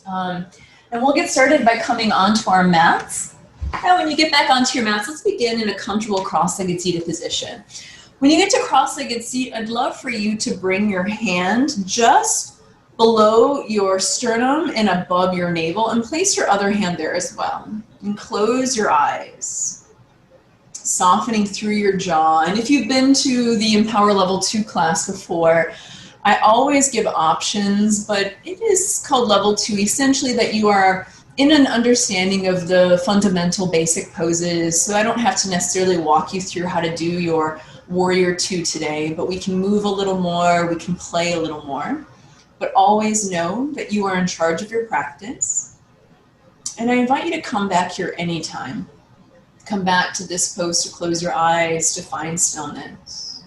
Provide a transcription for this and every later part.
And we'll get started by coming onto our mats. And when you get back onto your mats, let's begin in a comfortable cross-legged seated position. When you get to cross-legged seat, I'd love for you to bring your hand just below your sternum and above your navel, and place your other hand there as well. And close your eyes, softening through your jaw. And if you've been to the Empower Level 2 class before, I always give options, but it is called Level 2 essentially that you are in an understanding of the fundamental basic poses. So I don't have to necessarily walk you through how to do your Warrior 2 today, but we can move a little more, we can play a little more. But always know that you are in charge of your practice. And I invite you to come back here anytime. Come back to this pose to close your eyes, to find stillness.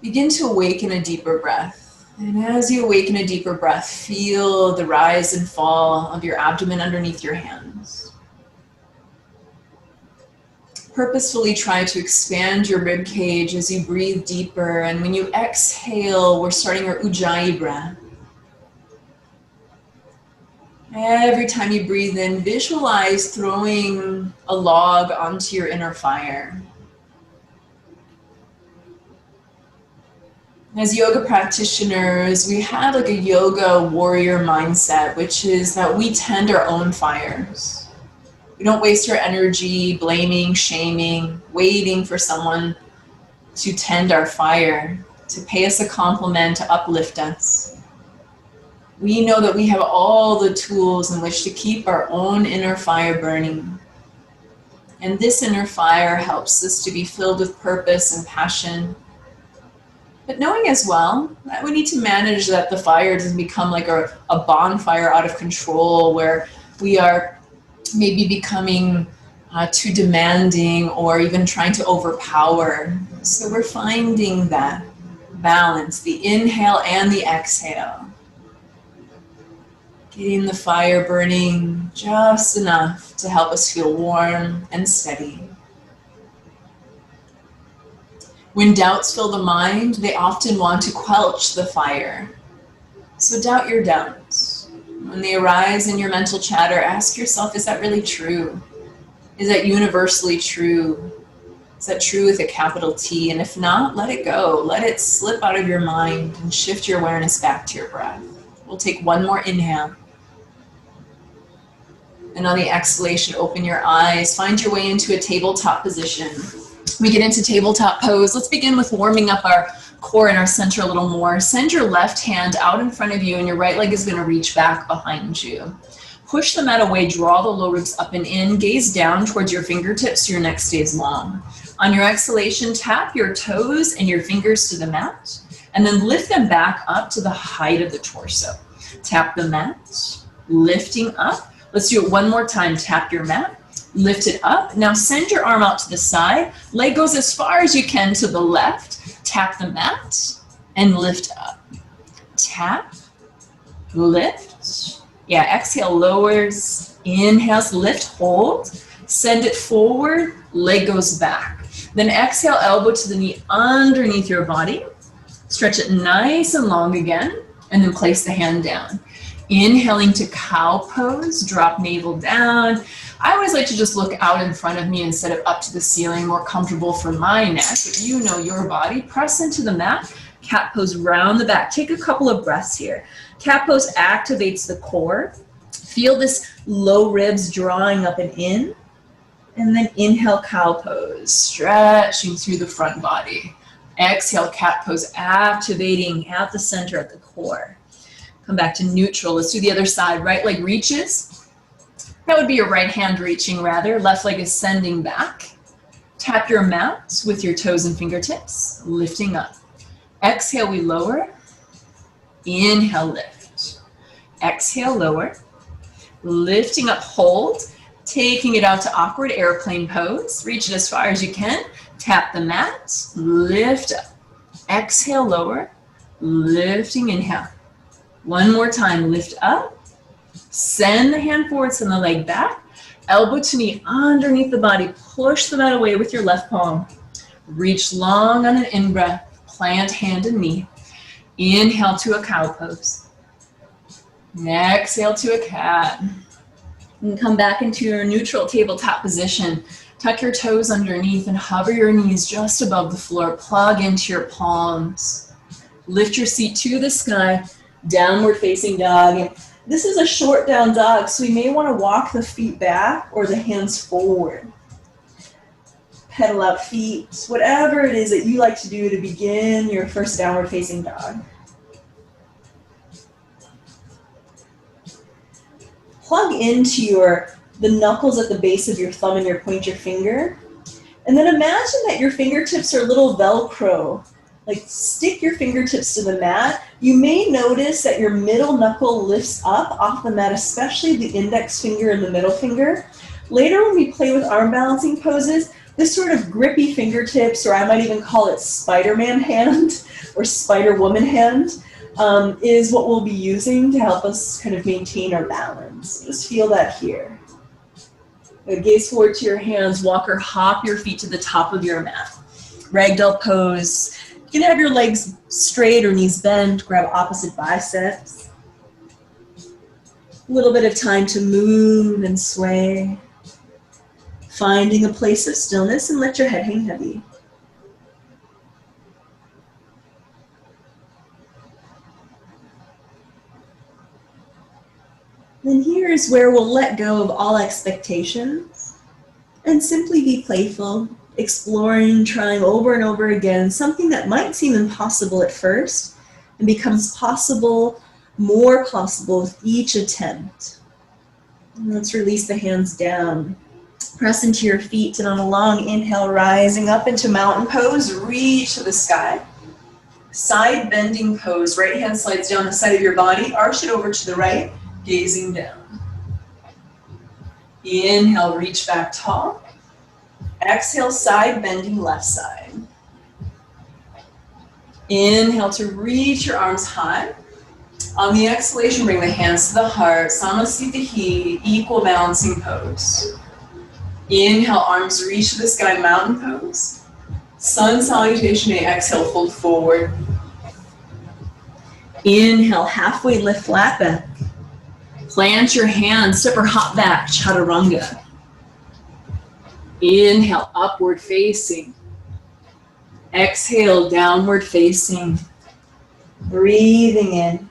Begin to awaken a deeper breath. And as you awaken a deeper breath, feel the rise and fall of your abdomen underneath your hands. Purposefully try to expand your rib cage as you breathe deeper. And when you exhale, we're starting our Ujjayi breath. Every time you breathe in, visualize throwing a log onto your inner fire. As yoga practitioners, we have like a yoga warrior mindset, which is that we tend our own fires. We don't waste our energy blaming, shaming, waiting for someone to tend our fire, to pay us a compliment, to uplift us. We know that we have all the tools in which to keep our own inner fire burning. And this inner fire helps us to be filled with purpose and passion. But knowing as well that we need to manage that the fire doesn't become like a bonfire out of control where we are maybe becoming too demanding or even trying to overpower. So we're finding that balance, the inhale and the exhale. Getting the fire burning just enough to help us feel warm and steady. When doubts fill the mind, they often want to quench the fire. So doubt your doubts. When they arise in your mental chatter, ask yourself, is that really true? Is that universally true? Is that true with a capital T? And if not, let it go. Let it slip out of your mind and shift your awareness back to your breath. We'll take one more inhale. And on the exhalation, open your eyes. Find your way into a tabletop position. We get into tabletop pose. Let's begin with warming up our core and our center a little more. Send your left hand out in front of you and your right leg is going to reach back behind you. Push the mat away, draw the low ribs up and in, gaze down towards your fingertips so your neck stays long. On your exhalation, tap your toes and your fingers to the mat and then lift them back up to the height of the torso. Tap the mat, lifting up. Let's do it one more time. Tap your mat, lift it up. Now send your arm out to the side. Leg goes as far as you can to the left. Tap the mat and lift up. Tap, lift. Yeah, exhale, lowers. Inhales, lift, hold. Send it forward, leg goes back. Then exhale, elbow to the knee underneath your body. Stretch it nice and long again, and then place the hand down. Inhaling to cow pose, drop navel down. I always like to just look out in front of me instead of up to the ceiling, more comfortable for my neck. If you know your body, press into the mat, cat pose round the back. Take a couple of breaths here. Cat pose activates the core. Feel this low ribs drawing up and in. And then inhale, cow pose, stretching through the front body. Exhale, cat pose, activating at the center at the core. Come back to neutral. Let's do the other side. Right leg reaches. That would be your right hand reaching rather. Left leg is sending back. Tap your mat with your toes and fingertips, lifting up. Exhale, we lower. Inhale, lift. Exhale, lower. Lifting up, hold. Taking it out to awkward airplane pose. Reach it as far as you can. Tap the mat, lift up. Exhale, lower. Lifting, inhale. One more time, lift up. Send the hand forward, send the leg back. Elbow to knee underneath the body. Push the mat away with your left palm. Reach long on an in-breath. Plant hand and knee. Inhale to a cow pose. And exhale to a cat. And come back into your neutral tabletop position. Tuck your toes underneath and hover your knees just above the floor. Plug into your palms. Lift your seat to the sky, downward facing dog. And this is a short down dog, so you may want to walk the feet back or the hands forward. Pedal out feet, whatever it is that you like to do to begin your first downward facing dog. Plug into the knuckles at the base of your thumb and your pointer finger. And then imagine that your fingertips are little Velcro. Like stick your fingertips to the mat. You may notice that your middle knuckle lifts up off the mat, especially the index finger and the middle finger. Later when we play with arm balancing poses, this sort of grippy fingertips, or I might even call it Spider-Man hand or Spider-Woman hand, is what we'll be using to help us kind of maintain our balance. Just feel that here. Gaze forward to your hands, walk or hop your feet to the top of your mat. Ragdoll pose. You can have your legs straight or knees bent, grab opposite biceps. A little bit of time to move and sway. Finding a place of stillness and let your head hang heavy. And here is where we'll let go of all expectations and simply be playful, exploring, trying over and over again, something that might seem impossible at first and becomes possible, more possible with each attempt. And let's release the hands down. Press into your feet, and on a long inhale, rising up into mountain pose, reach to the sky. Side bending pose, right hand slides down the side of your body, arch it over to the right, gazing down. Inhale, reach back tall. Exhale, side bending left side. Inhale to reach your arms high. On the exhalation, bring the hands to the heart, Samasthiti, equal balancing pose. Inhale, arms reach to the sky, mountain pose. Sun salutation, exhale, fold forward. Inhale, halfway lift, flat back. Plant your hands, step or hop back, chaturanga. Inhale, upward facing. Exhale, downward facing. Breathing in.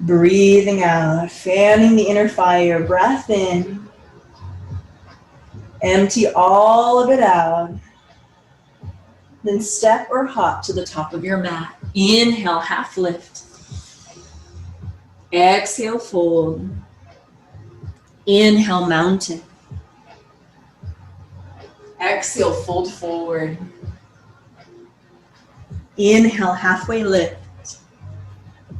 Breathing out, fanning the inner fire, breath in. Empty all of it out. Then step or hop to the top of your mat. Inhale, half lift. Exhale, fold. Inhale, mountain. Exhale, fold forward. Inhale, halfway lift.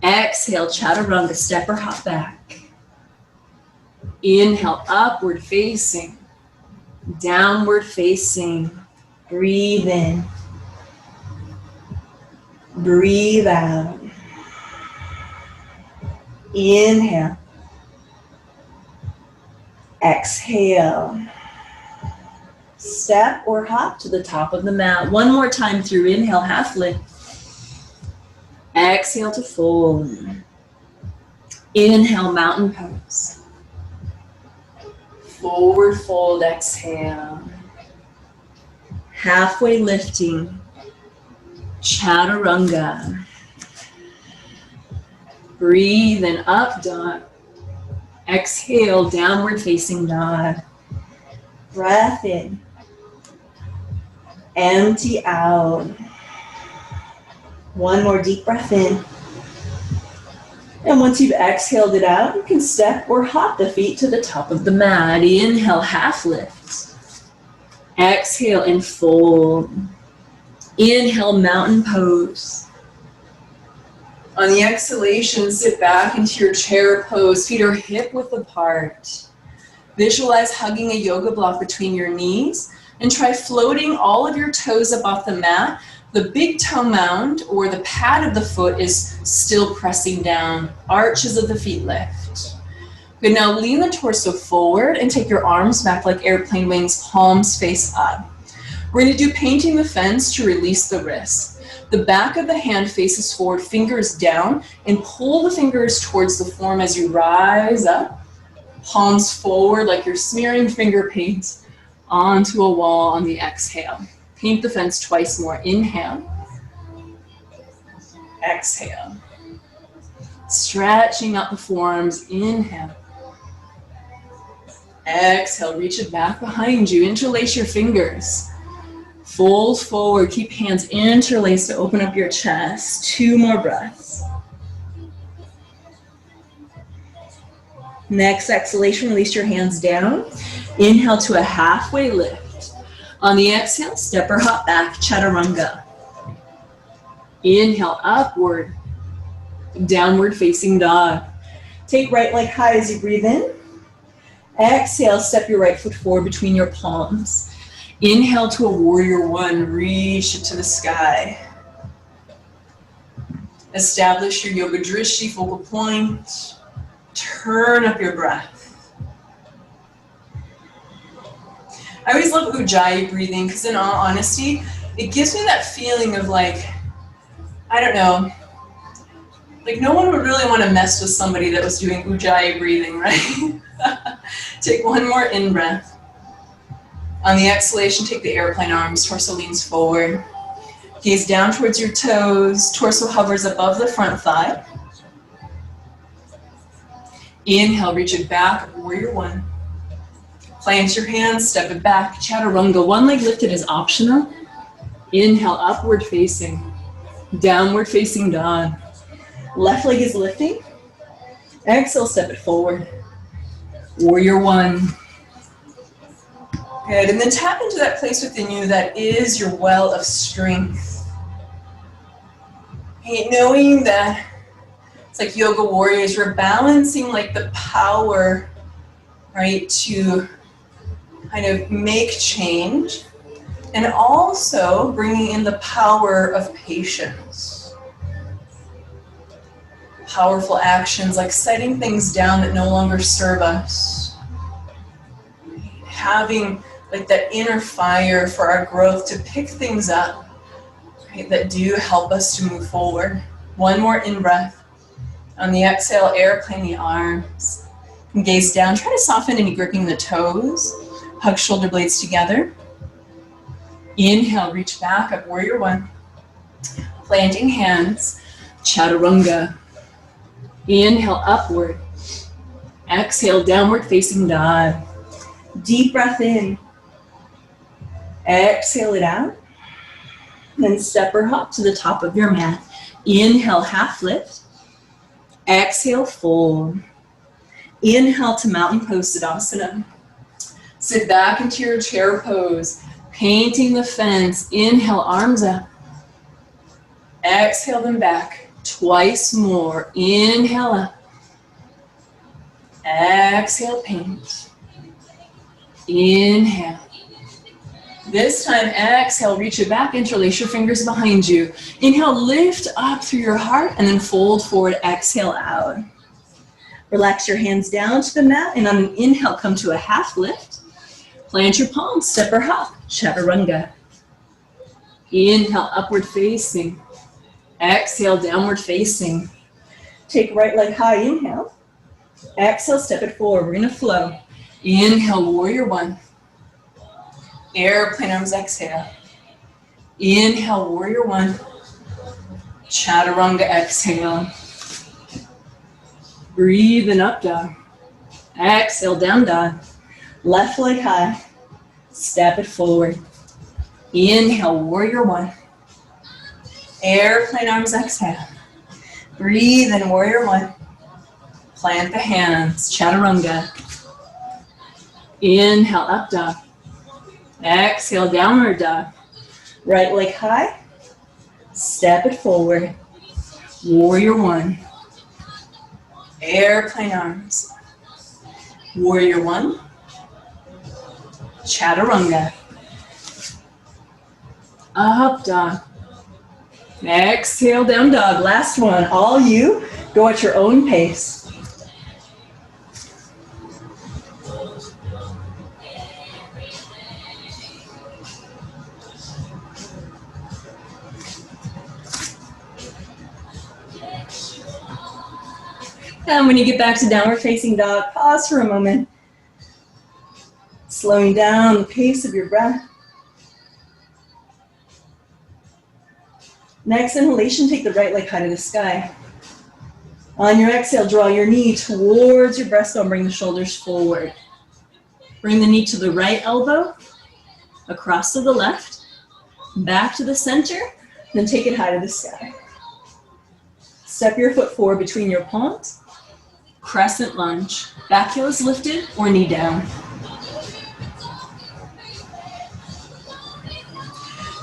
Exhale, chaturanga, step or hop back. Inhale, upward facing. Downward facing. Breathe in. Breathe out. Inhale. Exhale. Step or hop to the top of the mat. One more time through. Inhale, half lift. Exhale to fold. Inhale, mountain pose. Forward fold, exhale. Halfway lifting. Chaturanga. Breathe in, up dog. Exhale, downward facing dog. Breath in. Empty out. One more deep breath in. And once you've exhaled it out, you can step or hop the feet to the top of the mat. Inhale, half lift. Exhale and fold. Inhale, mountain pose. On the exhalation, sit back into your chair pose. Feet are hip width apart. Visualize hugging a yoga block between your knees and try floating all of your toes up off the mat. The big toe mound or the pad of the foot is still pressing down. Arches of the feet lift. Good, now lean the torso forward and take your arms back like airplane wings, palms face up. We're going to do painting the fence to release the wrist. The back of the hand faces forward, fingers down, and pull the fingers towards the form as you rise up. Palms forward like you're smearing finger paint onto a wall on the exhale. Paint the fence twice more. Inhale. Exhale. Stretching out the forearms. Inhale. Exhale. Reach it back behind you. Interlace your fingers. Fold forward. Keep hands interlaced to open up your chest. 2 more breaths. Next exhalation, release your hands down. Inhale to a halfway lift. On the exhale, step or hop back, chaturanga. Inhale, upward, downward facing dog. Take right leg high as you breathe in. Exhale, step your right foot forward between your palms. Inhale to a warrior one, reach it to the sky. Establish your yoga drishti, focal point. Turn up your breath. I always love Ujjayi breathing because in all honesty, it gives me that feeling of like, I don't know, like no one would really want to mess with somebody that was doing Ujjayi breathing, right? Take one more in breath. On the exhalation, take the airplane arms, torso leans forward. Gaze down towards your toes, torso hovers above the front thigh. Inhale, reach it back, warrior one. Plant your hands, step it back, chaturanga. One leg lifted is optional. Inhale, upward facing. Downward facing dog. Left leg is lifting. Exhale, step it forward. Warrior one. Good, and then tap into that place within you that is your well of strength. And knowing that it's like yoga warriors, we're balancing like the power, right, to kind of make change, and also bringing in the power of patience. Powerful actions like setting things down that no longer serve us. Having like that inner fire for our growth to pick things up, right, that do help us to move forward. One more in breath. On the exhale, airplane the arms. And gaze down. Try to soften any gripping the toes. Hug shoulder blades together. Inhale, reach back up, warrior one. Planting hands, chaturanga. Inhale, upward. Exhale, downward facing dog. Deep breath in. Exhale it out. Then step or hop to the top of your mat. Inhale, half lift. Exhale, fold. Inhale to mountain pose, Tadasana. Sit back into your chair pose, painting the fence. Inhale, arms up. Exhale them back. Twice more. Inhale up. Exhale, paint. Inhale. This time, exhale, reach it back, interlace your fingers behind you. Inhale, lift up through your heart, and then fold forward, exhale out. Relax your hands down to the mat, and on an inhale, come to a half lift. Plant your palms, step or hop, chaturanga. Inhale, upward facing. Exhale, downward facing. Take right leg high, inhale. Exhale, step it forward, we're gonna flow. Inhale, warrior one. Airplane arms, exhale. Inhale, warrior one. Chaturanga, exhale. Breathe in, up dog. Exhale, down dog. Left leg high. Step it forward. Inhale, warrior one. Airplane arms, exhale. Breathe in, warrior one. Plant the hands, chaturanga. Inhale, up dog. Exhale, downward dog. Right leg high. Step it forward. Warrior one. Airplane arms. Warrior one. Chaturanga. Up dog. Exhale, down dog. Last one. All you. Go at your own pace. And when you get back to downward facing dog, pause for a moment. Slowing down the pace of your breath. Next inhalation, take the right leg high to the sky. On your exhale, draw your knee towards your breastbone, bring the shoulders forward. Bring the knee to the right elbow, across to the left, back to the center, then take it high to the sky. Step your foot forward between your palms, crescent lunge. Back heel is lifted or knee down.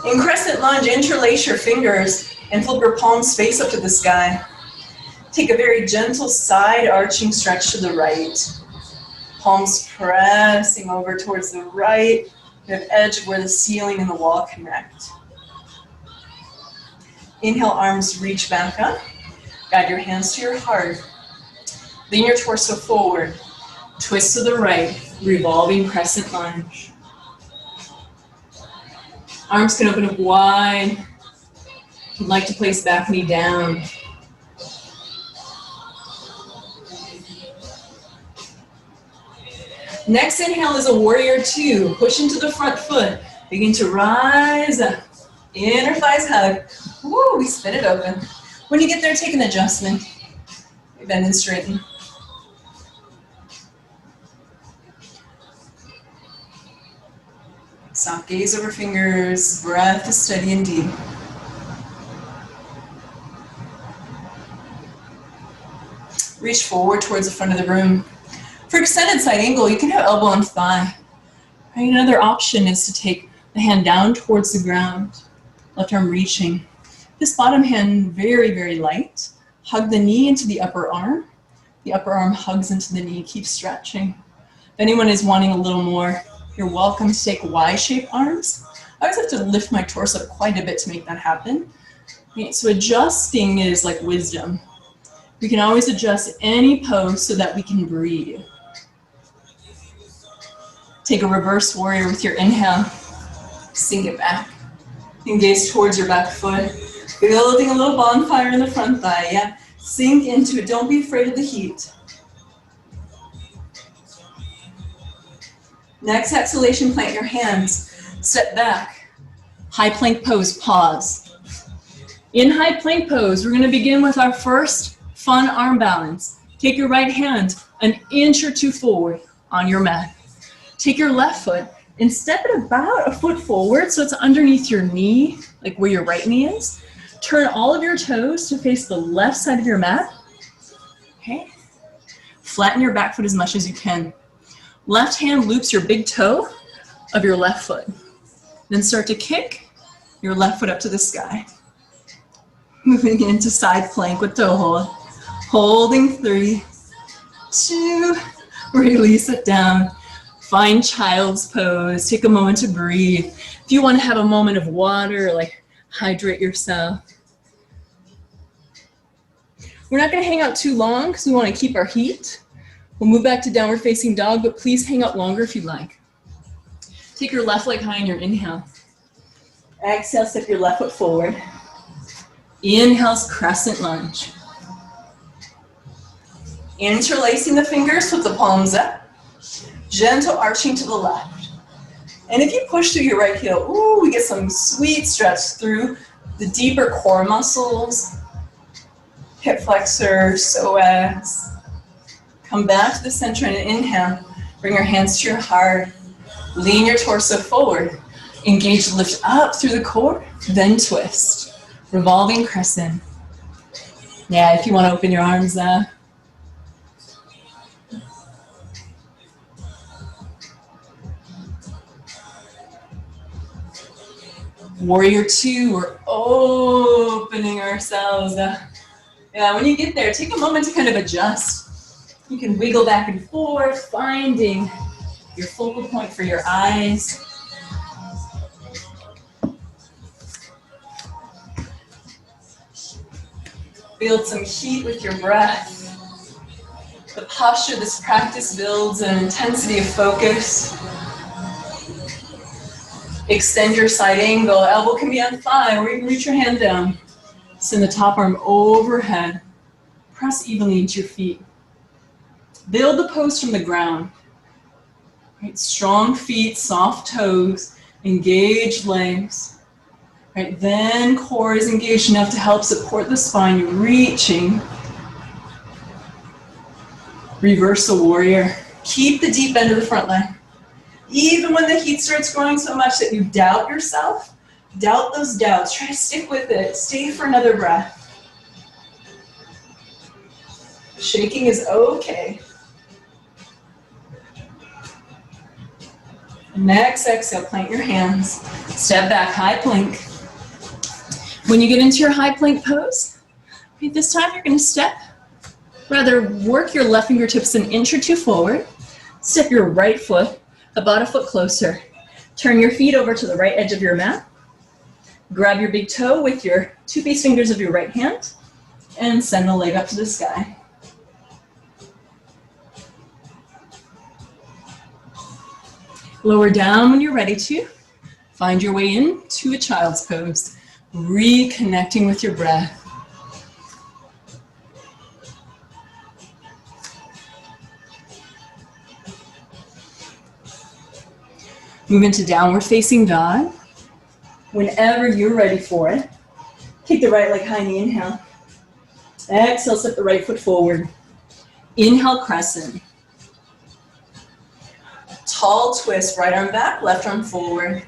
In crescent lunge, interlace your fingers and flip your palms face up to the sky. Take a very gentle side arching stretch to the right. Palms pressing over towards the right, the edge of where the ceiling and the wall connect. Inhale, arms reach back up. Guide your hands to your heart. Lean your torso forward. Twist to the right, revolving crescent lunge. Arms can open up wide. If you'd like to place back knee down. Next inhale is a warrior two. Push into the front foot. Begin to rise up. Inner thighs hug. Woo, we spin it open. When you get there, take an adjustment. Bend and straighten. Soft gaze over fingers. Breath is steady and deep. Reach forward towards the front of the room. For extended side angle, you can have elbow on thigh. Right, another option is to take the hand down towards the ground. Left arm reaching. This bottom hand very, very light. Hug the knee into the upper arm. The upper arm hugs into the knee. Keep stretching. If anyone is wanting a little more, you're welcome to take Y-shaped arms. I always have to lift my torso up quite a bit to make that happen. Okay, so adjusting is like wisdom. We can always adjust any pose so that we can breathe. Take a reverse warrior with your inhale. Sink it back. And gaze towards your back foot. Building a little bonfire in the front thigh, yeah? Sink into it. Don't be afraid of the heat. Next exhalation, plant your hands. Step back. High plank pose, pause. In high plank pose, we're gonna begin with our first fun arm balance. Take your right hand an inch or two forward on your mat. Take your left foot and step it about a foot forward so it's underneath your knee, like where your right knee is. Turn all of your toes to face the left side of your mat. Okay. Flatten your back foot as much as you can. Left hand loops your big toe of your left foot. Then start to kick your left foot up to the sky. Moving into side plank with toe hold. Holding 3, 2, release it down. Find child's pose. Take a moment to breathe. If you want to have a moment of water, like hydrate yourself. We're not going to hang out too long because we want to keep our heat. We'll move back to downward facing dog, but please hang out longer if you'd like. Take your left leg high in your inhale. Exhale, step your left foot forward. Inhale's crescent lunge. Interlacing the fingers with the palms up. Gentle arching to the left. And if you push through your right heel, ooh, we get some sweet stretch through the deeper core muscles. Hip flexor, psoas. Come back to the center and inhale. Bring your hands to your heart. Lean your torso forward. Engage the lift up through the core, then twist. Revolving crescent. Yeah, if you want to open your arms up. Warrior two, we're opening ourselves up. Yeah, when you get there, take a moment to kind of adjust. You can wiggle back and forth, finding your focal point for your eyes. Build some heat with your breath. The posture, this practice builds an intensity of focus. Extend your side angle. Elbow can be on thigh, or you can reach your hand down. Send the top arm overhead. Press evenly into your feet. Build the pose from the ground. Right? Strong feet, soft toes, engaged legs. Right? Then core is engaged enough to help support the spine. You're reaching. Reversal warrior. Keep the deep end of the front leg. Even when the heat starts growing so much that you doubt yourself, doubt those doubts. Try to stick with it. Stay for another breath. Shaking is okay. Next exhale, plant your hands. Step back, high plank. When you get into your high plank pose, okay, this time you're going to step. Rather, work your left fingertips an inch or two forward. Step your right foot about a foot closer. Turn your feet over to the right edge of your mat. Grab your big toe with your two base fingers of your right hand and send the leg up to the sky. Lower down when you're ready to. Find your way into a child's pose, reconnecting with your breath. Move into downward facing dog. Whenever you're ready for it, kick the right leg high in the inhale. Exhale, step the right foot forward. Inhale, crescent. Tall twist, right arm back, left arm forward.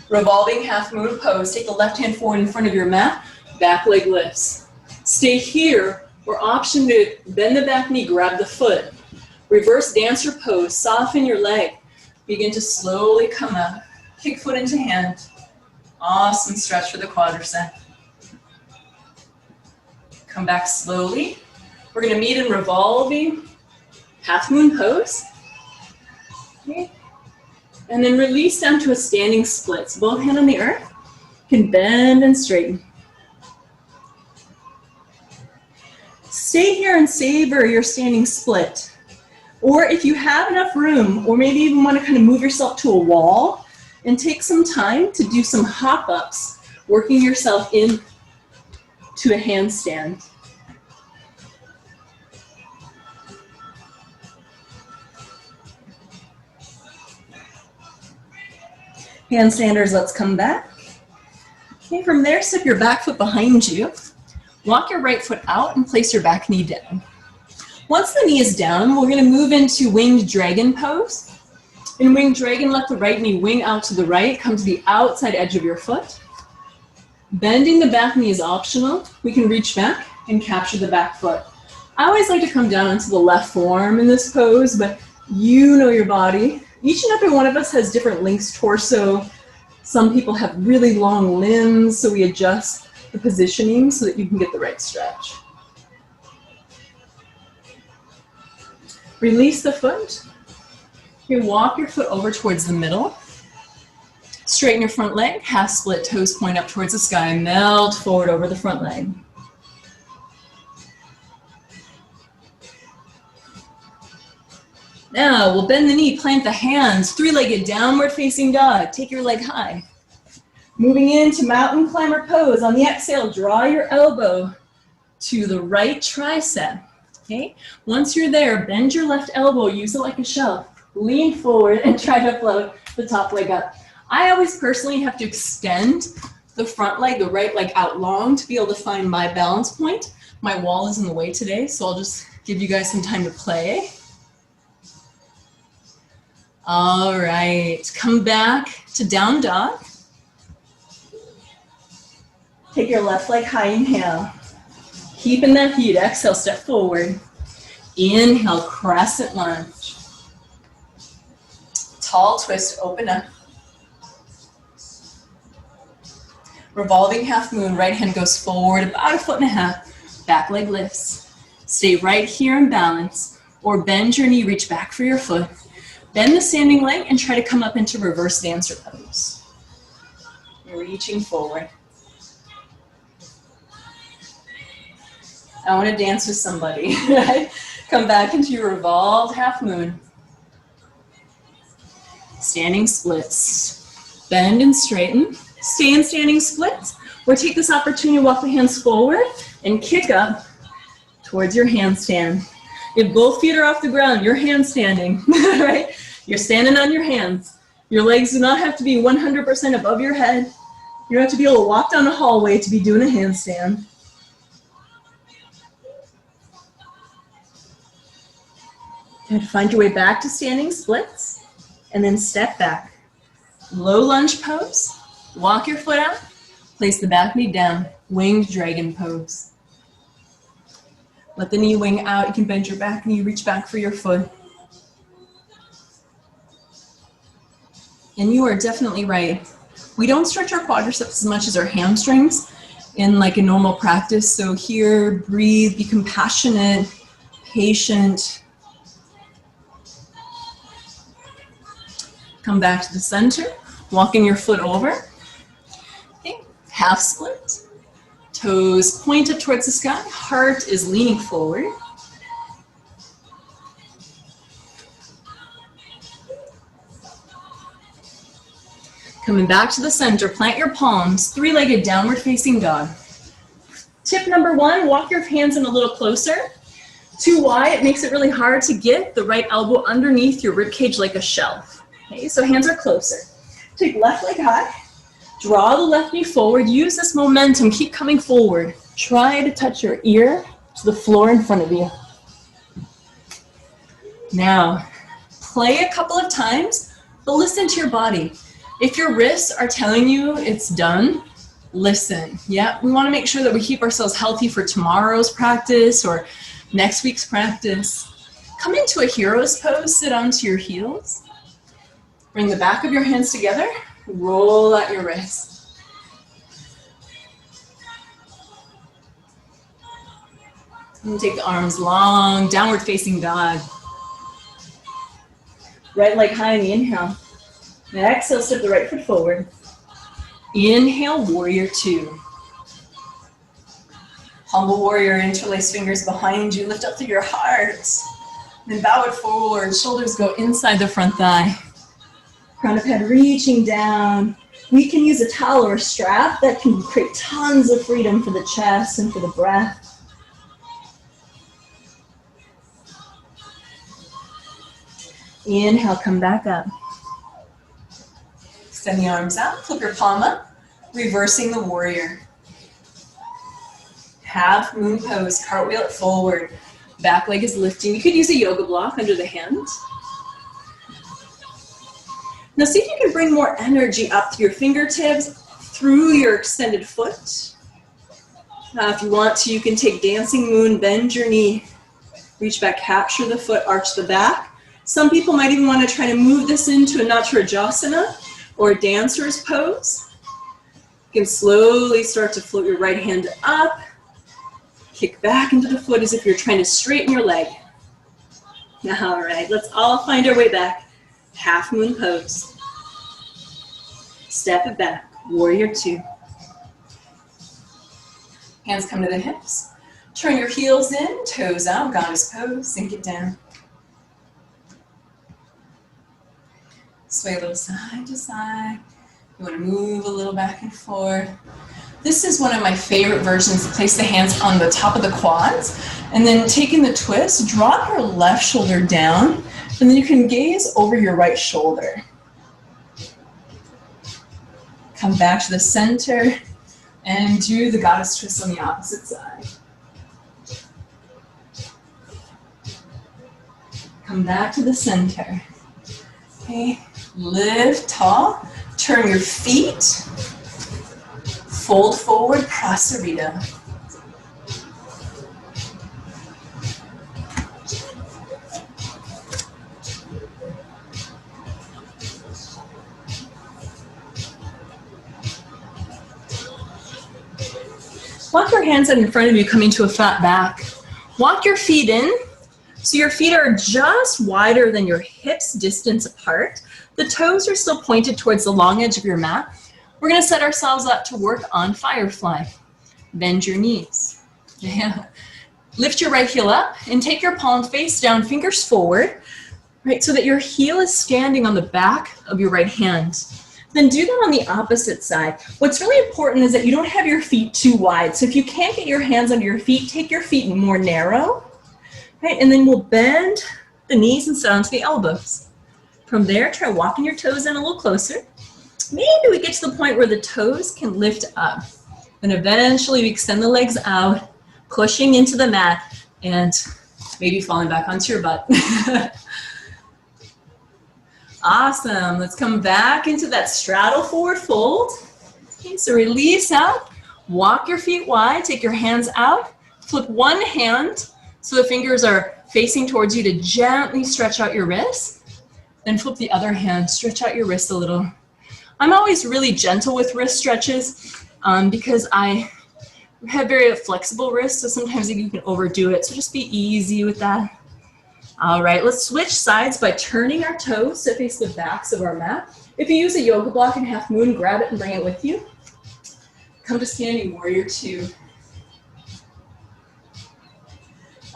Revolving half moon pose. Take the left hand forward in front of your mat, back leg lifts. Stay here, or option to bend the back knee, grab the foot. Reverse dancer pose, soften your leg. Begin to slowly come up. Kick foot into hand. Awesome stretch for the quadricep. Come back slowly. We're going to meet in revolving half moon pose. Okay. And then release down to a standing split. So both hands on the earth. You can bend and straighten. Stay here and savor your standing split. Or if you have enough room, or maybe even want to kind of move yourself to a wall and take some time to do some hop-ups, working yourself in to a handstand. Handstanders, let's come back. Okay, from there, step your back foot behind you. Walk your right foot out and place your back knee down. Once the knee is down, we're going to move into winged dragon pose. In winged dragon, let the right knee wing out to the right, come to the outside edge of your foot. Bending the back knee is optional. We can reach back and capture the back foot. I always like to come down onto the left forearm in this pose, but you know your body. Each and every one of us has different lengths torso. Some people have really long limbs, so we adjust the positioning so that you can get the right stretch. Release the foot. You walk your foot over towards the middle. Straighten your front leg, half split, toes point up towards the sky, melt forward over the front leg. Now we'll bend the knee, plant the hands, three-legged downward facing dog. Take your leg high. Moving into mountain climber pose. On the exhale, draw your elbow to the right tricep. Okay? Once you're there, bend your left elbow, use it like a shelf. Lean forward and try to float the top leg up. I always personally have to extend the front leg, the right leg out long to be able to find my balance point. My wall is in the way today, so I'll just give you guys some time to play. All right, come back to down dog. Take your left leg high, inhale. Keeping that heat, exhale, step forward. Inhale, crescent lunge. Tall twist, open up. Revolving half moon, right hand goes forward about a foot and a half. Back leg lifts. Stay right here in balance, or bend your knee, reach back for your foot. Bend the standing leg and try to come up into reverse dancer pose. You're reaching forward. I want to dance with somebody, right? Come back into your revolved half moon. Standing splits. Bend and straighten. Stay in standing splits, or take this opportunity to walk the hands forward and kick up towards your handstand. If both feet are off the ground, you're handstanding, right? You're standing on your hands. Your legs do not have to be 100% above your head. You don't have to be able to walk down a hallway to be doing a handstand. And find your way back to standing splits, and then step back. Low lunge pose, walk your foot out, place the back knee down, winged dragon pose. Let the knee wing out, you can bend your back knee, reach back for your foot. And you are definitely right. We don't stretch our quadriceps as much as our hamstrings in like a normal practice. So here, breathe, be compassionate, patient. Come back to the center, walking your foot over. Okay, half split. Toes pointed towards the sky, heart is leaning forward. Coming back to the center, plant your palms, three-legged downward facing dog. Tip number one, walk your hands in a little closer. Too wide, it makes it really hard to get the right elbow underneath your rib cage like a shelf. Okay, so hands are closer. Take left leg high, draw the left knee forward, use this momentum, keep coming forward. Try to touch your ear to the floor in front of you. Now, play a couple of times, but listen to your body. If your wrists are telling you it's done, listen. Yeah, we want to make sure that we keep ourselves healthy for tomorrow's practice or next week's practice. Come into a hero's pose, sit onto your heels. Bring the back of your hands together, roll out your wrists. And take the arms long, downward facing dog. Right leg high in the inhale. And exhale, step the right foot forward. Inhale, warrior two. Humble warrior, interlace fingers behind you, lift up through your heart. Then bow it forward, shoulders go inside the front thigh. Crown of head reaching down. We can use a towel or a strap that can create tons of freedom for the chest and for the breath. Inhale, come back up. Extend the arms out, flip your palm up, reversing the warrior. Half moon pose, cartwheel it forward. Back leg is lifting. You could use a yoga block under the hand. Now see if you can bring more energy up through your fingertips, through your extended foot. If you want to, you can take dancing moon, bend your knee, reach back, capture the foot, arch the back. Some people might even want to try to move this into a Natarajasana or a dancer's pose. You can slowly start to float your right hand up, kick back into the foot as if you're trying to straighten your leg. All right, let's all find our way back. Half moon pose. Step it back, warrior two. Hands come to the hips. Turn your heels in, toes out, goddess pose, sink it down. Sway a little side to side. You want to move a little back and forth. This is one of my favorite versions. Place the hands on the top of the quads, and then taking the twist, drop your left shoulder down, and then you can gaze over your right shoulder. Come back to the center and do the goddess twist on the opposite side. Come back to the center. Okay, lift tall, turn your feet, fold forward, Prasarita. Walk your hands out in front of you, coming to a flat back. Walk your feet in. So your feet are just wider than your hips, distance apart. The toes are still pointed towards the long edge of your mat. We're gonna set ourselves up to work on firefly. Bend your knees. Yeah. Lift your right heel up and take your palm face down, fingers forward, right, so that your heel is standing on the back of your right hand. Then do that on the opposite side. What's really important is that you don't have your feet too wide. So if you can't get your hands under your feet, take your feet more narrow. Right, and then we'll bend the knees and sit onto the elbows. From there, try walking your toes in a little closer. Maybe we get to the point where the toes can lift up. Then eventually we extend the legs out, pushing into the mat, and maybe falling back onto your butt. Awesome. Let's come back into that straddle forward fold. Okay, so release out. Walk your feet wide. Take your hands out. Flip one hand so the fingers are facing towards you to gently stretch out your wrist. Then flip the other hand. Stretch out your wrist a little. I'm always really gentle with wrist stretches because I have very flexible wrists, so sometimes you can overdo it. So just be easy with that. All right, let's switch sides by turning our toes to face the backs of our mat. If you use a yoga block in half moon, grab it and bring it with you. Come to standing warrior 2.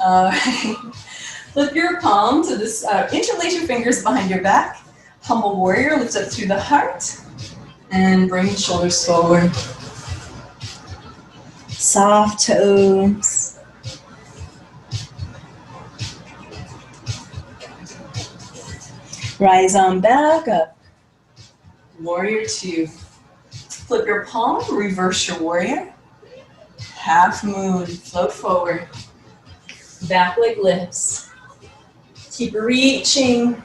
All right, flip your palm to this, interlace your fingers behind your back. Humble warrior, lift up through the heart. And bring the shoulders forward. Soft toes. Rise on back up. Warrior 2. Flip your palm, reverse your warrior. Half moon, float forward. Back leg lifts. Keep reaching.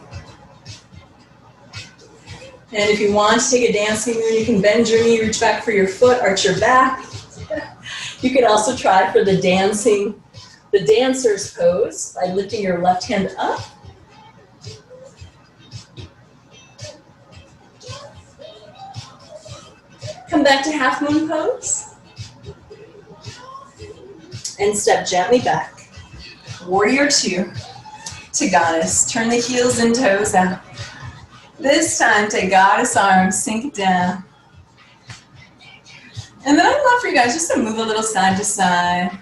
And if you want to take a dancing moon, you can bend your knee, reach back for your foot, arch your back. You could also try for the dancer's pose by lifting your left hand up. Come back to half moon pose. And step gently back. Warrior 2 to goddess. Turn the heels and toes out. This time, take goddess arms, sink it down. And then I'd love for you guys just to move a little side to side.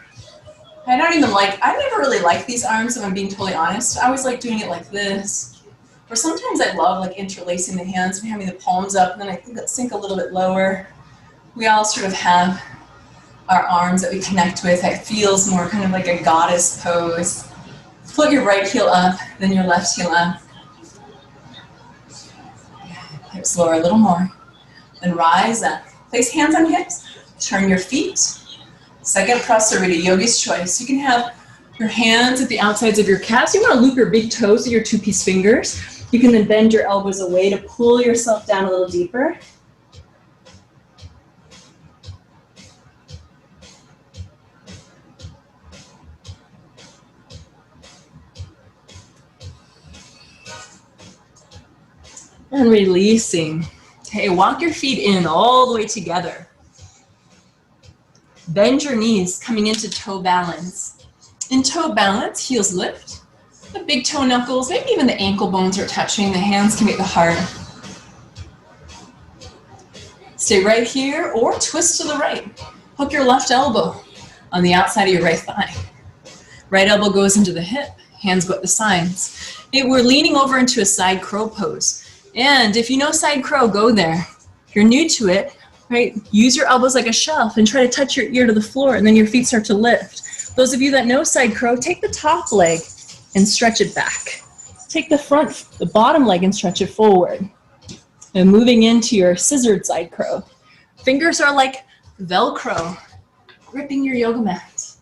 I never really like these arms, if I'm being totally honest. I always like doing it like this. Or sometimes I love like interlacing the hands and having the palms up, and then I think that sink a little bit lower. We all sort of have our arms that we connect with. It feels more kind of like a goddess pose. Put your right heel up, then your left heel up. Hips lower a little more. Then rise up. Place hands on hips. Turn your feet. Second Prasarita, Yogi's Choice. You can have your hands at the outsides of your calves. You want to loop your big toes to your 2-piece fingers. You can then bend your elbows away to pull yourself down a little deeper. And releasing. Okay, walk your feet in all the way together. Bend your knees, coming into toe balance. In toe balance, heels lift. The big toe knuckles, maybe even the ankle bones are touching. The hands can make the heart. Stay right here or twist to the right. Hook your left elbow on the outside of your right thigh. Right elbow goes into the hip, hands go up the sides. We're leaning over into a side crow pose. And if you know side crow, go there. If you're new to it, right, use your elbows like a shelf and try to touch your ear to the floor, and then your feet start to lift. Those of you that know side crow, take the top leg and stretch it back. Take the bottom leg and stretch it forward. And moving into your scissored side crow. Fingers are like Velcro, gripping your yoga mat.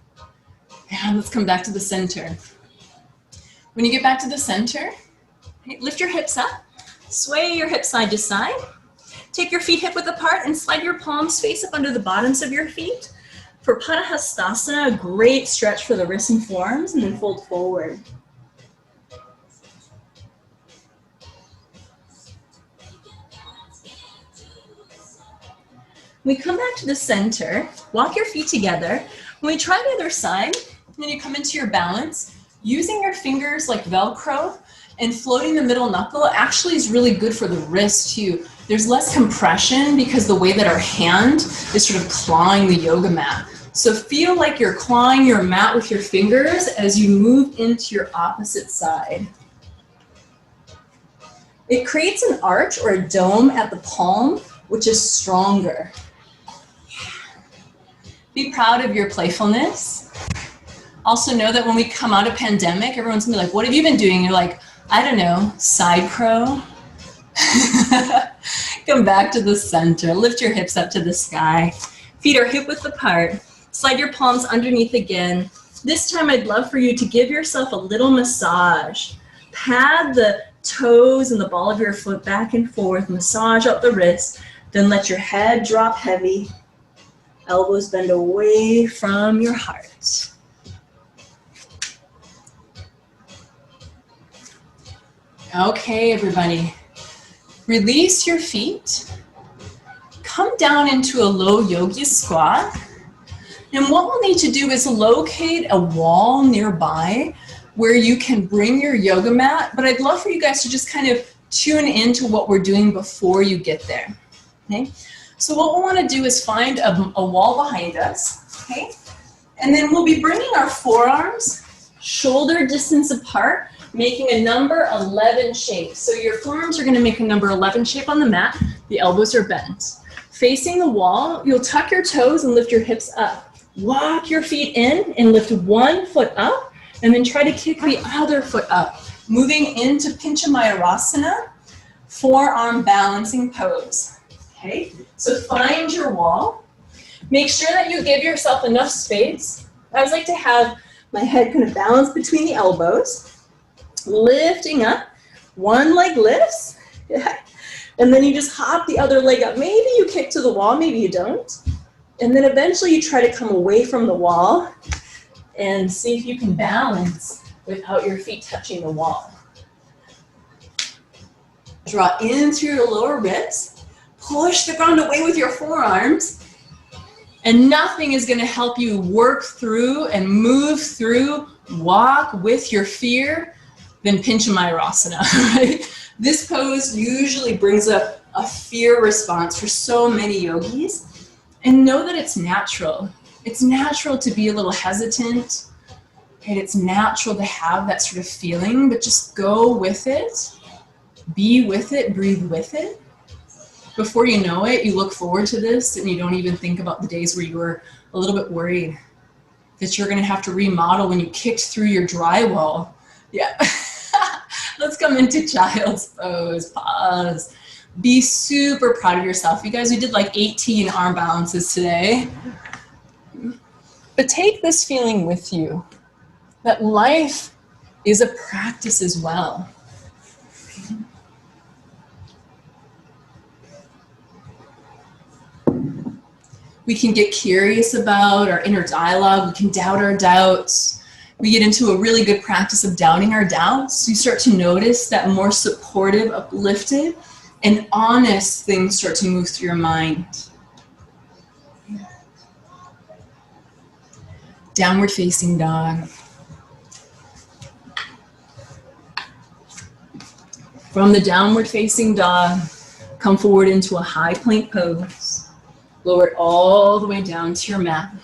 And let's come back to the center. When you get back to the center, lift your hips up. Sway your hips side to side. Take your feet hip width apart and slide your palms face up under the bottoms of your feet. For Padahastasana, a great stretch for the wrists and forearms, and then fold forward. When we come back to the center, walk your feet together. When we try the other side, then you come into your balance, using your fingers like Velcro, and floating the middle knuckle actually is really good for the wrist too. There's less compression because the way that our hand is sort of clawing the yoga mat. So feel like you're clawing your mat with your fingers as you move into your opposite side. It creates an arch or a dome at the palm, which is stronger. Be proud of your playfulness. Also know that when we come out of pandemic, everyone's gonna be like, what have you been doing? You're like, I don't know, side crow. Come back to the center, lift your hips up to the sky. Feet are hip width apart. Slide your palms underneath again. This time I'd love for you to give yourself a little massage. Pad the toes and the ball of your foot back and forth, massage up the wrists, then let your head drop heavy. Elbows bend away from your heart. Okay, everybody. Release your feet. Come down into a low yogi squat. And what we'll need to do is locate a wall nearby where you can bring your yoga mat, but I'd love for you guys to just kind of tune into what we're doing before you get there, okay? So what we want to do is find a wall behind us, okay? And then we'll be bringing our forearms shoulder distance apart, making a number 11 shape. So your forearms are going to make a number 11 shape on the mat. The elbows are bent. Facing the wall, you'll tuck your toes and lift your hips up. Walk your feet in and lift one foot up, and then try to kick the other foot up. Moving into Pinchamayurasana, forearm balancing pose. Okay, so find your wall. Make sure that you give yourself enough space. I always like to have my head kind of balanced between the elbows. Lifting up, one leg lifts, and then you just hop the other leg up. Maybe you kick to the wall, maybe you don't. And then eventually you try to come away from the wall and see if you can balance without your feet touching the wall. Draw in through your lower ribs, push the ground away with your forearms, and nothing is gonna help you work through and move through, walk with your fear than Pinchamayurasana, right? This pose usually brings up a fear response for so many yogis. And know that it's natural. It's natural to be a little hesitant, and it's natural to have that sort of feeling, but just go with it, be with it, breathe with it. Before you know it, you look forward to this and you don't even think about the days where you were a little bit worried that you're gonna have to remodel when you kicked through your drywall. Yeah, let's come into child's pose, pause. Be super proud of yourself. You guys, we did like 18 arm balances today. But take this feeling with you, that life is a practice as well. We can get curious about our inner dialogue. We can doubt our doubts. We get into a really good practice of doubting our doubts. You start to notice that more supportive, uplifted, and honest things start to move through your mind. Downward facing dog. From the downward facing dog, come forward into a high plank pose. Lower it all the way down to your mat.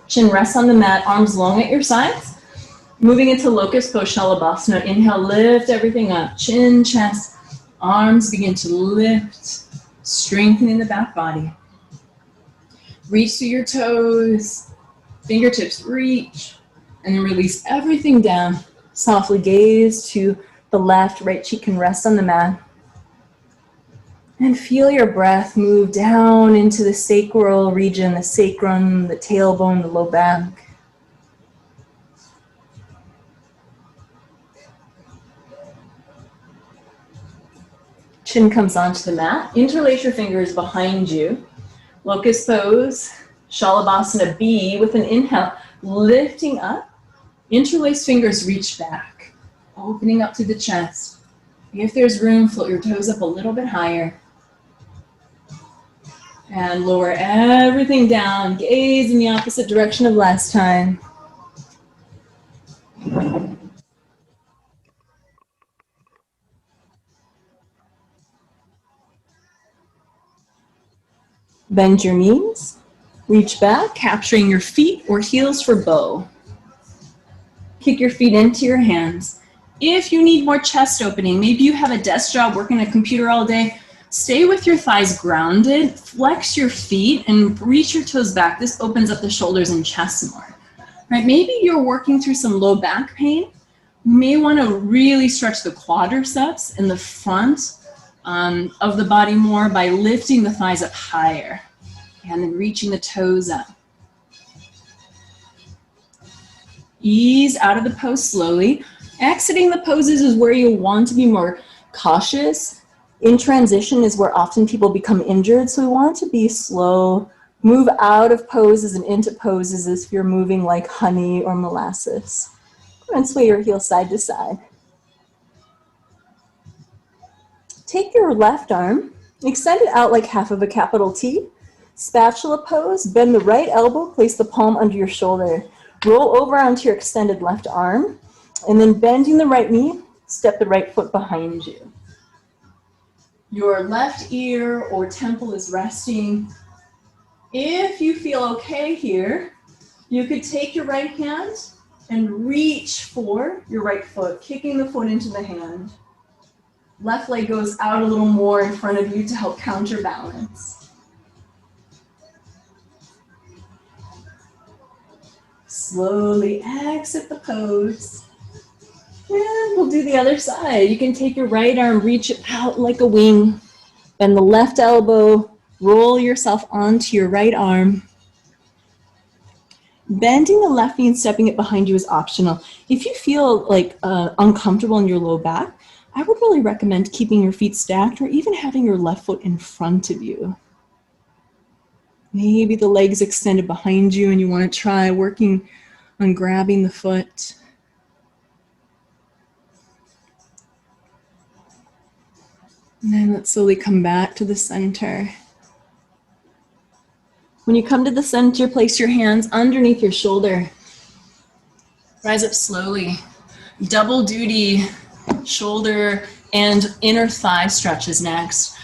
Chin rests on the mat, arms long at your sides. Moving into locust pose, Shalabhasana. Inhale, lift everything up. Chin, chest, arms begin to lift, strengthening the back body. Reach through your toes, fingertips reach, and then release everything down. Softly gaze to the left, right cheek can rest on the mat. And feel your breath move down into the sacral region, the sacrum, the tailbone, the low back. Chin comes onto the mat. Interlace your fingers behind you. Locust pose, Shalabhasana B with an inhale, lifting up. Interlace fingers reach back, opening up to the chest. If there's room, float your toes up a little bit higher. And lower everything down. Gaze in the opposite direction of last time. Bend your knees. Reach back, capturing your feet or heels for bow. Kick your feet into your hands. If you need more chest opening, maybe you have a desk job working a computer all day, Stay with your thighs grounded, flex your feet and reach your toes back. This opens up the shoulders and chest more. Right? Maybe you're working through some low back pain. You may want to really stretch the quadriceps in the front of the body more by lifting the thighs up higher and then reaching the toes up. Ease out of the pose slowly. Exiting the poses is where you want to be more cautious. In transition is where often people become injured, so we want to be slow. Move out of poses and into poses as if you're moving like honey or molasses. And sway your heel side to side. Take your left arm, extend it out like half of a capital T. Spatula pose, bend the right elbow, place the palm under your shoulder. Roll over onto your extended left arm, and then bending the right knee, step the right foot behind you. Your left ear or temple is resting. If you feel okay here, you could take your right hand and reach for your right foot, kicking the foot into the hand. Left leg goes out a little more in front of you to help counterbalance. Slowly exit the pose. And we'll do the other side. You can take your right arm, reach it out like a wing. Bend the left elbow, roll yourself onto your right arm. Bending the left knee and stepping it behind you is optional. If you feel like uncomfortable in your low back, I would really recommend keeping your feet stacked or even having your left foot in front of you. Maybe the legs extended behind you and you want to try working on grabbing the foot. And then let's slowly come back to the center. When you come to the center, place your hands underneath your shoulder. Rise up slowly. Double duty shoulder and inner thigh stretches next.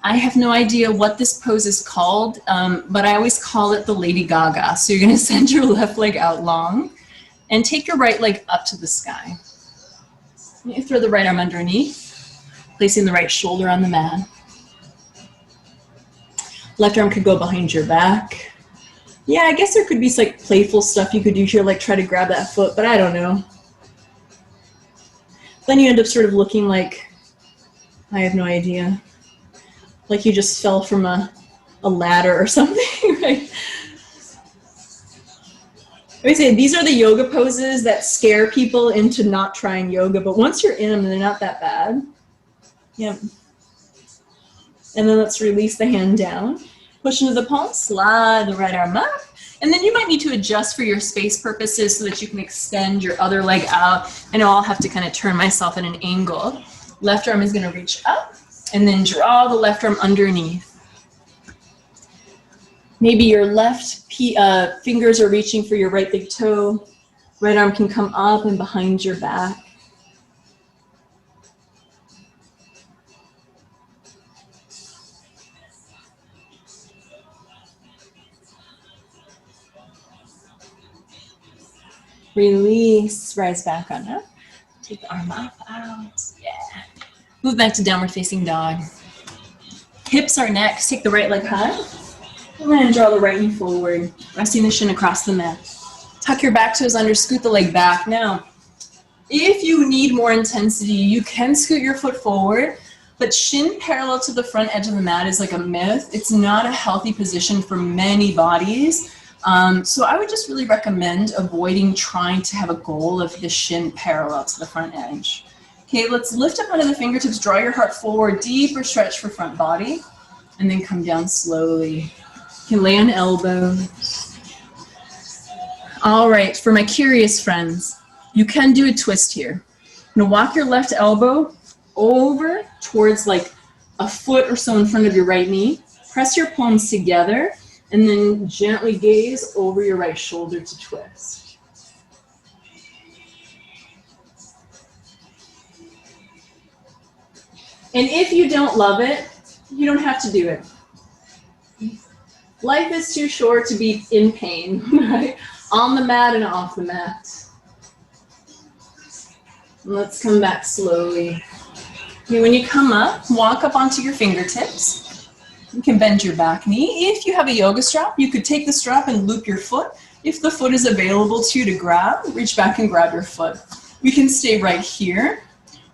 I have no idea what this pose is called, but I always call it the Lady Gaga. So you're going to send your left leg out long and take your right leg up to the sky. You throw the right arm underneath, placing the right shoulder on the mat. Left arm could go behind your back. Yeah, I guess there could be like playful stuff you could do here, like try to grab that foot, but I don't know. Then you end up sort of looking like, I have no idea, like you just fell from a ladder or something, right? I would say these are the yoga poses that scare people into not trying yoga, but once you're in them, they're not that bad. Yep. And then let's release the hand down. Push into the palm, slide the right arm up. And then you might need to adjust for your space purposes so that you can extend your other leg out. I know I'll have to kind of turn myself at an angle. Left arm is going to reach up and then draw the left arm underneath. Maybe your left fingers are reaching for your right big toe. Right arm can come up and behind your back. Release, rise back on up. Take the arm up, out. Yeah. Move back to downward facing dog. Hips are next. Take the right leg high. And then draw the right knee forward. Resting the shin across the mat. Tuck your back toes under, scoot the leg back. Now, if you need more intensity, you can scoot your foot forward, but shin parallel to the front edge of the mat is like a myth. It's not a healthy position for many bodies. So I would just really recommend avoiding trying to have a goal of the shin parallel to the front edge. Okay, let's lift up onto the fingertips, draw your heart forward, deeper stretch for front body, and then come down slowly. You can lay on elbows. All right, for my curious friends, you can do a twist here. Now walk your left elbow over towards like a foot or so in front of your right knee. Press your palms together and then gently gaze over your right shoulder to twist. And if you don't love it, you don't have to do it. Life is too short to be in pain, right? On the mat and off the mat. Let's come back slowly. Okay, when you come up, walk up onto your fingertips. You can bend your back knee. If you have a yoga strap, you could take the strap and loop your foot. If the foot is available to you to grab, reach back and grab your foot. We can stay right here.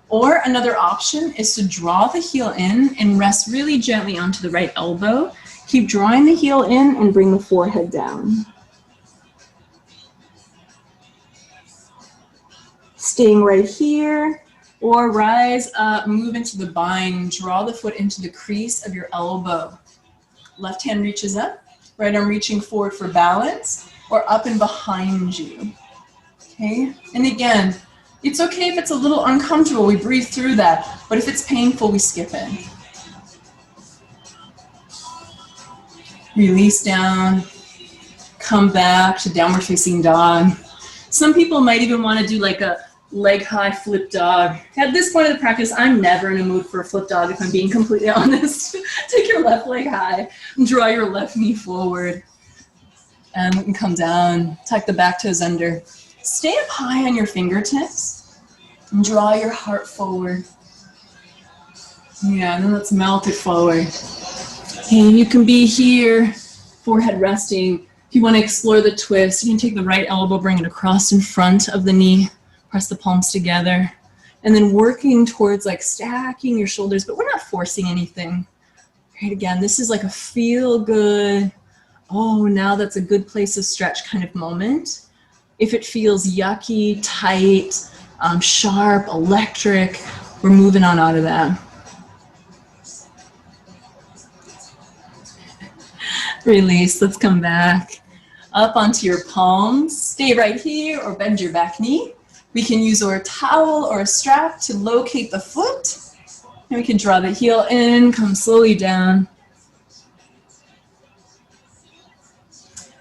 Or another option is to draw the heel in and rest really gently onto the right elbow. Keep drawing the heel in and bring the forehead down. Staying right here, or rise up, move into the bind, draw the foot into the crease of your elbow. Left hand reaches up, right arm reaching forward for balance, or up and behind you. Okay, and again, it's okay if it's a little uncomfortable, we breathe through that, but if it's painful, we skip it. Release down, come back to downward facing dog. Some people might even want to do like a leg high flip dog. At this point of the practice, I'm never in a mood for a flip dog if I'm being completely honest. Take your left leg high, draw your left knee forward, and we can come down, tuck the back toes under. Stay up high on your fingertips and draw your heart forward. Yeah, and then let's melt it forward. And you can be here, forehead resting. If you want to explore the twist, you can take the right elbow, bring it across in front of the knee, press the palms together, and then working towards like stacking your shoulders, but we're not forcing anything. Right, again, this is like a feel good, oh, now that's a good place to stretch kind of moment. If it feels yucky, tight, sharp, electric, we're moving on out of that. Release, let's come back up onto your palms. Stay right here or bend your back knee. We can use our towel or a strap to locate the foot. And we can draw the heel in, come slowly down.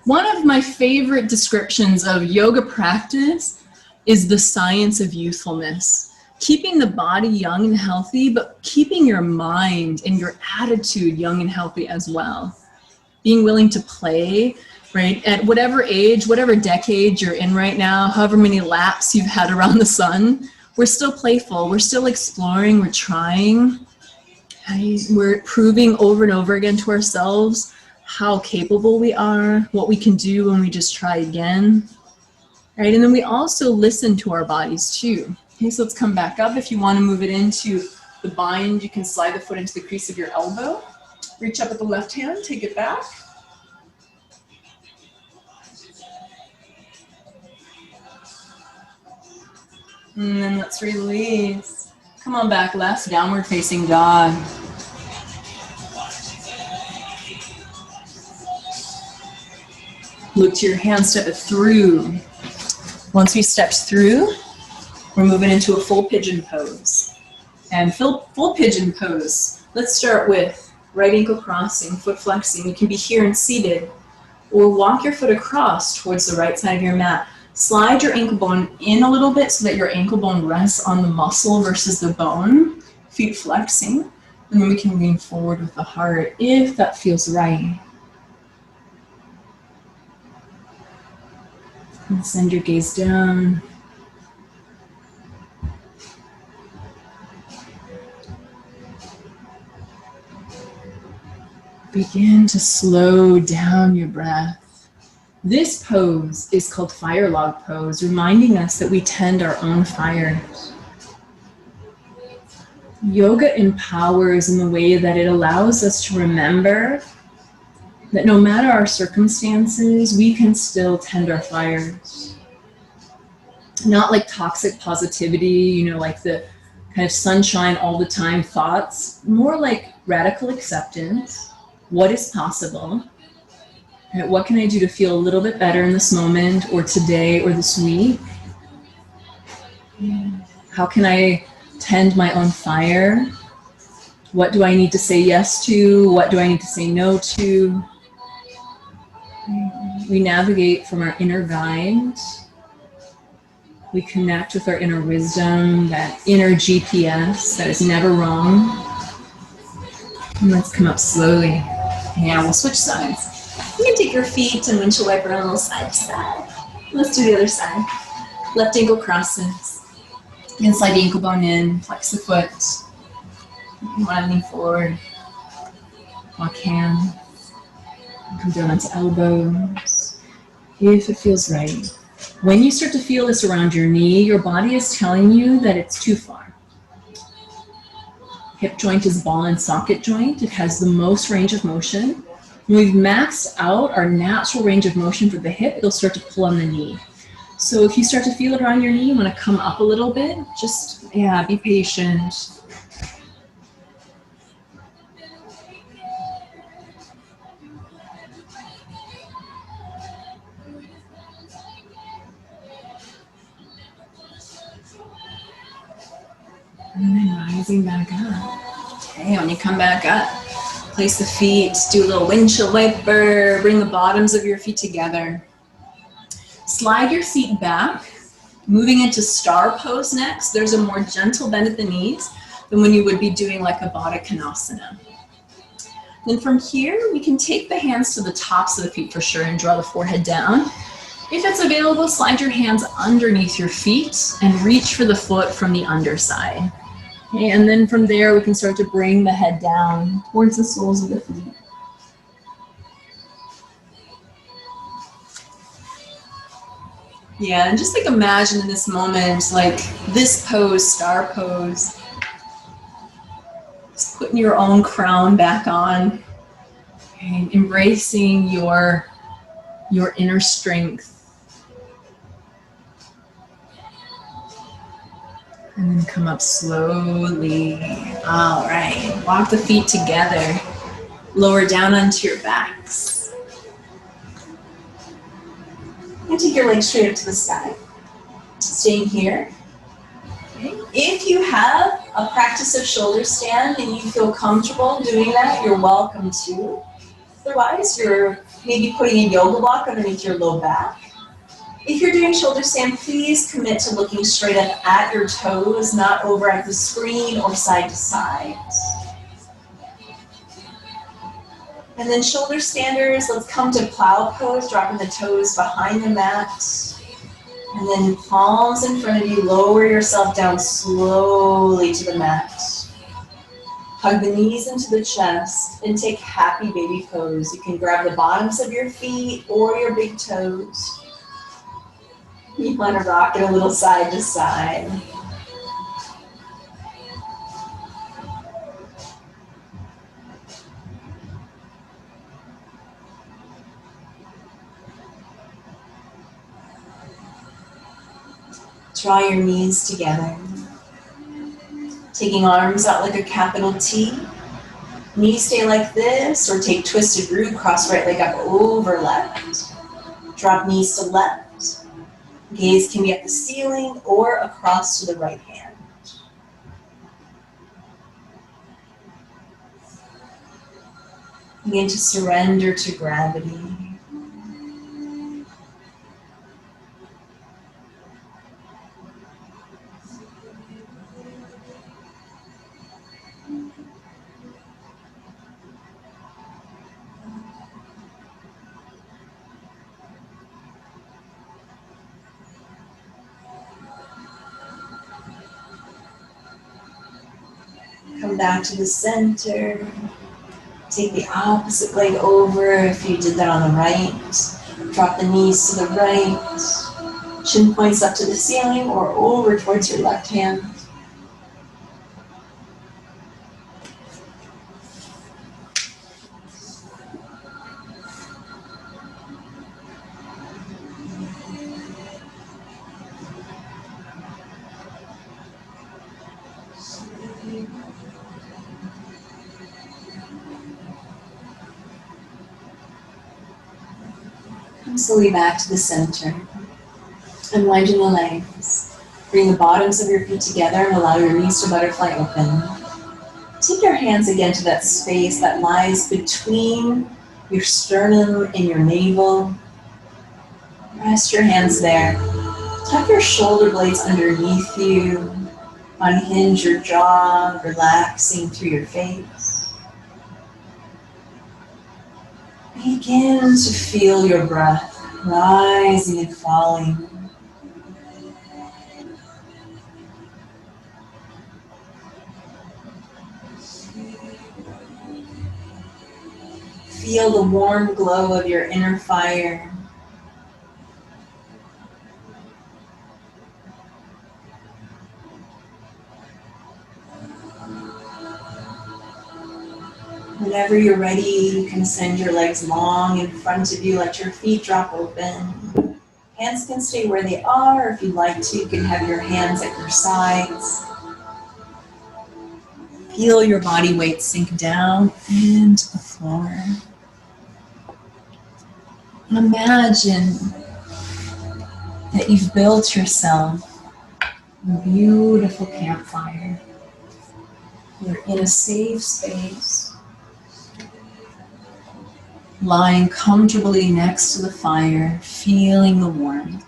One of my favorite descriptions of yoga practice is the science of youthfulness. Keeping the body young and healthy, but keeping your mind and your attitude young and healthy as well. Being willing to play, right? At whatever age, whatever decade you're in right now, however many laps you've had around the sun, we're still playful, we're still exploring, we're trying. We're proving over and over again to ourselves how capable we are, what we can do when we just try again, right? And then we also listen to our bodies too. Okay, so let's come back up. If you want to move it into the bind, you can slide the foot into the crease of your elbow. Reach up with the left hand, take it back. And then let's release. Come on back, left, downward facing dog. Look to your hand, step it through. Once we stepped through, we're moving into a full pigeon pose. And full pigeon pose, let's start with right ankle crossing, foot flexing. You can be here and seated, or walk your foot across towards the right side of your mat. Slide your ankle bone in a little bit so that your ankle bone rests on the muscle versus the bone. Feet flexing, and then we can lean forward with the heart if that feels right. And send your gaze down. Begin to slow down your breath. This pose is called fire log pose, reminding us that we tend our own fires. Yoga empowers in the way that it allows us to remember that no matter our circumstances, we can still tend our fires. Not like toxic positivity, you know, like the kind of sunshine all the time thoughts, more like radical acceptance. What is possible? Right, what can I do to feel a little bit better in this moment or today or this week? How can I tend my own fire? What do I need to say yes to? What do I need to say no to? We navigate from our inner guide. We connect with our inner wisdom, that inner GPS that is never wrong. And let's come up slowly. Yeah, we'll switch sides. You can take your feet and windshield wiper on a little side to side. Let's do the other side. Left ankle crosses. And slide the ankle bone in, flex the foot. You want to lean forward, walk hands, come down onto elbows, if it feels right. When you start to feel this around your knee, your body is telling you that it's too far. Hip joint is ball and socket joint. It has the most range of motion. When we've maxed out our natural range of motion for the hip, it'll start to pull on the knee. So if you start to feel it around your knee, you want to come up a little bit, just, be patient. And then rising back up. Okay, when you come back up, place the feet, do a little windshield wiper, bring the bottoms of your feet together. Slide your feet back, moving into star pose next. There's a more gentle bend at the knees than when you would be doing like a Baddha Konasana. Then from here, we can take the hands to the tops of the feet for sure and draw the forehead down. If it's available, slide your hands underneath your feet and reach for the foot from the underside. Okay, and then from there, we can start to bring the head down towards the soles of the feet. Yeah, and just like imagine in this moment, like this pose, star pose, just putting your own crown back on, okay, embracing your inner strength. And then come up slowly. All right, walk the feet together. Lower down onto your backs. And take your legs straight up to the sky. Staying here. Okay. If you have a practice of shoulder stand and you feel comfortable doing that, you're welcome to. Otherwise, you're maybe putting a yoga block underneath your low back. If you're doing shoulder stand, please commit to looking straight up at your toes, not over at the screen or side to side. And then shoulder standers, let's come to plow pose, dropping the toes behind the mat. And then palms in front of you, lower yourself down slowly to the mat. Hug the knees into the chest and take happy baby pose. You can grab the bottoms of your feet or your big toes. You want to rock it a little side to side. Draw your knees together. Taking arms out like a capital T. Knees stay like this, or take twisted root, cross right leg up over left. Drop knees to left. Gaze can be at the ceiling or across to the right hand. Begin to surrender to gravity. Come back to the center. Take the opposite leg over if you did that on the right. Drop the knees to the right. Chin points up to the ceiling or over towards your left hand. Come slowly back to the center. Unwinding the legs. Bring the bottoms of your feet together and allow your knees to butterfly open. Take your hands again to that space that lies between your sternum and your navel. Rest your hands there. Tuck your shoulder blades underneath you. Unhinge your jaw, relaxing through your face. Begin to feel your breath rising and falling. Feel the warm glow of your inner fire. Whenever you're ready, you can send your legs long in front of you, let your feet drop open. Hands can stay where they are. If you'd like to, you can have your hands at your sides. Feel your body weight sink down into the floor. Imagine that you've built yourself a beautiful campfire. You're in a safe space, lying comfortably next to the fire, feeling the warmth.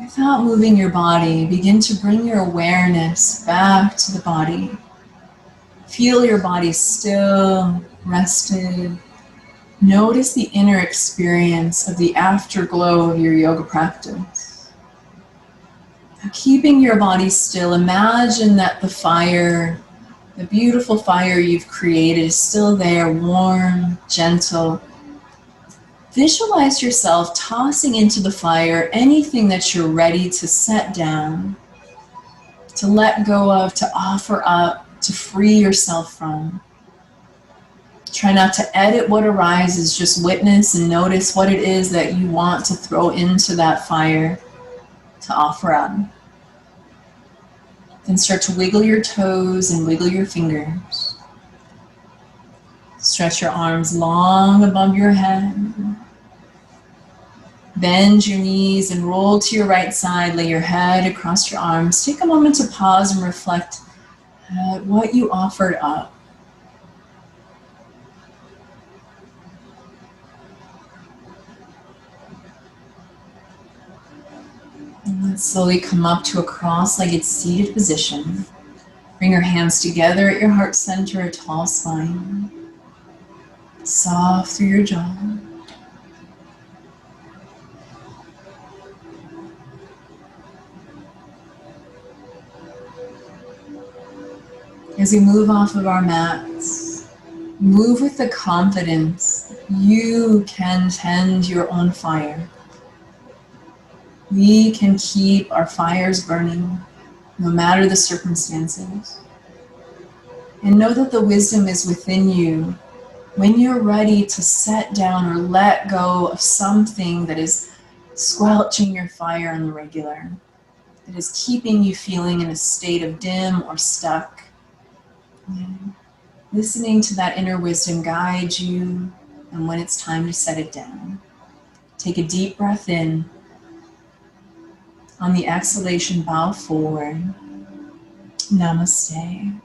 Without moving your body, begin to bring your awareness back to the body. Feel your body still, rested. Notice the inner experience of the afterglow of your yoga practice. Now, keeping your body still, imagine that the fire, the beautiful fire you've created, is still there, warm, gentle. Visualize yourself tossing into the fire anything that you're ready to set down, to let go of, to offer up, to free yourself from. Try not to edit what arises, just witness and notice what it is that you want to throw into that fire, to offer up. Then start to wiggle your toes and wiggle your fingers. Stretch your arms long above your head. Bend your knees and roll to your right side. Lay your head across your arms. Take a moment to pause and reflect at what you offered up. And let's slowly come up to a cross-legged seated position. Bring your hands together at your heart center, a tall spine. Soft through your jaw. As we move off of our mats, move with the confidence that you can tend your own fire. We can keep our fires burning, no matter the circumstances. And know that the wisdom is within you when you're ready to set down or let go of something that is squelching your fire on the regular, that is keeping you feeling in a state of dim or stuck. Listening to that inner wisdom guide you, and when it's time to set it down. Take a deep breath in On the exhalation, bow forward. Namaste.